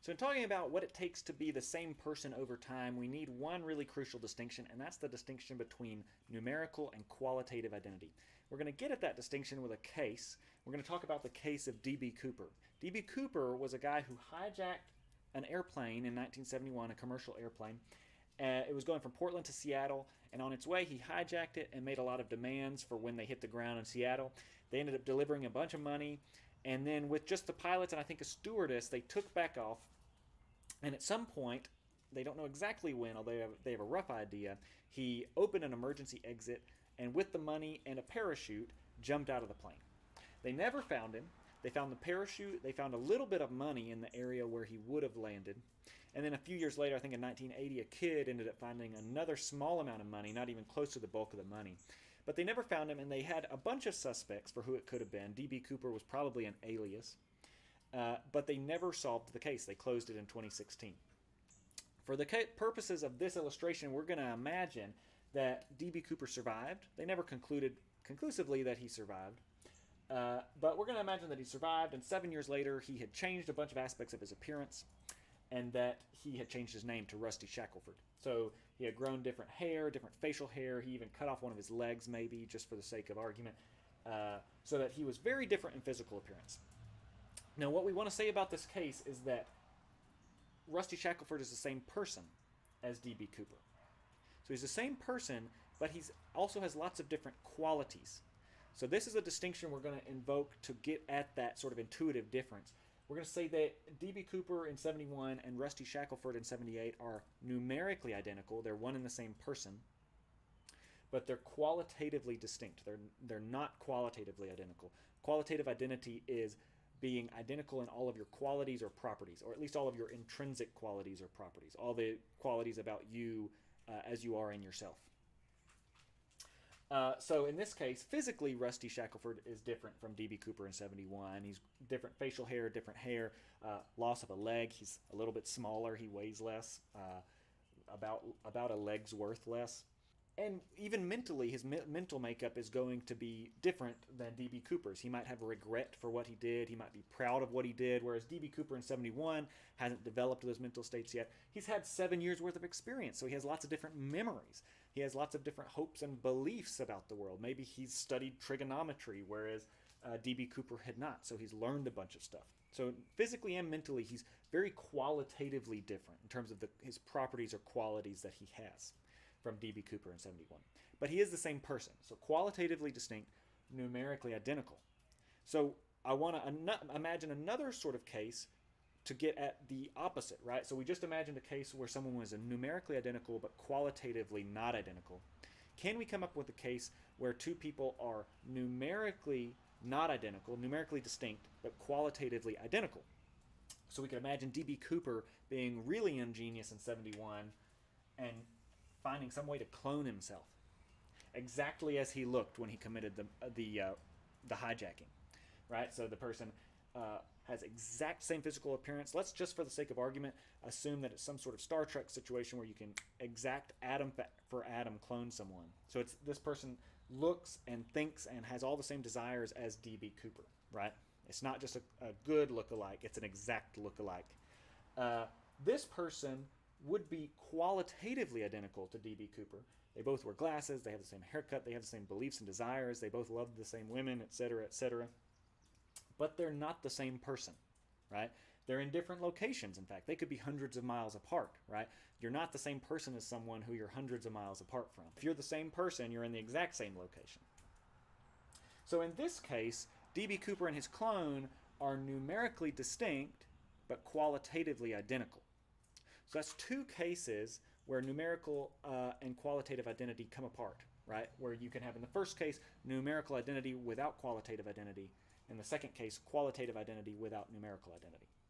So in talking about what it takes to be the same person over time, we need one really crucial distinction, and that's the distinction between numerical and qualitative identity. We're going to get at that distinction with a case. We're going to talk about the case of D.B. Cooper. D.B. Cooper was a guy who hijacked an airplane in 1971, a commercial airplane. It was going from Portland to Seattle, and on its way he hijacked it and made a lot of demands for when they hit the ground in Seattle. They ended up delivering a bunch of money, and then with just the pilots and I think a stewardess, they took back off. And at some point, they don't know exactly when, although they have a rough idea, he opened an emergency exit and with the money and a parachute, jumped out of the plane. They never found him. They found the parachute. They found a little bit of money in the area where he would have landed. And then a few years later, I think in 1980, a kid ended up finding another small amount of money, not even close to the bulk of the money. But they never found him, and they had a bunch of suspects for who it could have been. D.B. Cooper was probably an alias. But they never solved the case. They closed it in 2016. For the purposes of this illustration, we're going to imagine that D.B. Cooper survived. They never concluded conclusively that he survived. But we're going to imagine that he survived, and 7 years later, he had changed a bunch of aspects of his appearance, and that he had changed his name to Rusty Shackelford. So he had grown different hair, different facial hair. He even cut off one of his legs, maybe, just for the sake of argument, so that he was very different in physical appearance. Now, what we want to say about this case is that Rusty Shackelford is the same person as D.B. Cooper. So he's the same person, but he also has lots of different qualities. So this is a distinction we're going to invoke to get at that sort of intuitive difference. We're going to say that D.B. Cooper in 71 and Rusty Shackelford in 78 are numerically identical. They're one and the same person, but they're qualitatively distinct. They're not qualitatively identical. Qualitative identity is being identical in all of your qualities or properties, or at least all of your intrinsic qualities or properties, all the qualities about you as you are in yourself. So in this case, physically, Rusty Shackelford is different from D.B. Cooper in 71. He's different facial hair, different hair, loss of a leg. He's a little bit smaller. He weighs less, about a leg's worth less. And even mentally, his mental makeup is going to be different than D.B. Cooper's. He might have regret for what he did. He might be proud of what he did, whereas D.B. Cooper in 71 hasn't developed those mental states yet. He's had 7 years worth of experience, so he has lots of different memories. He has lots of different hopes and beliefs about the world. Maybe he's studied trigonometry, whereas D.B. Cooper had not, so he's learned a bunch of stuff. So physically and mentally, he's very qualitatively different in terms of his properties or qualities that he has from D.B. Cooper in 71. But he is the same person. So qualitatively distinct, numerically identical. So I want to imagine another sort of case to get at the opposite, right? So we just imagined a case where someone was numerically identical but qualitatively not identical. Can we come up with a case where two people are numerically not identical, numerically distinct, but qualitatively identical? So we could imagine D.B. Cooper being really ingenious in 71 and finding some way to clone himself exactly as he looked when he committed the hijacking, right? So the person has exact same physical appearance. Let's just, for the sake of argument, assume that it's some sort of Star Trek situation where you can exact atom for atom clone someone. So it's this person looks and thinks and has all the same desires as D.B. Cooper, right? It's not just a good look-alike, it's an exact look-alike. This person would be qualitatively identical to D.B. Cooper. They both wear glasses, they have the same haircut, they have the same beliefs and desires, they both love the same women, etc., etc. But they're not the same person, right? They're in different locations, in fact. They could be hundreds of miles apart, right? You're not the same person as someone who you're hundreds of miles apart from. If you're the same person, you're in the exact same location. So in this case, D.B. Cooper and his clone are numerically distinct, but qualitatively identical. So that's two cases where numerical and qualitative identity come apart, right? Where you can have, in the first case, numerical identity without qualitative identity. In the second case, qualitative identity without numerical identity.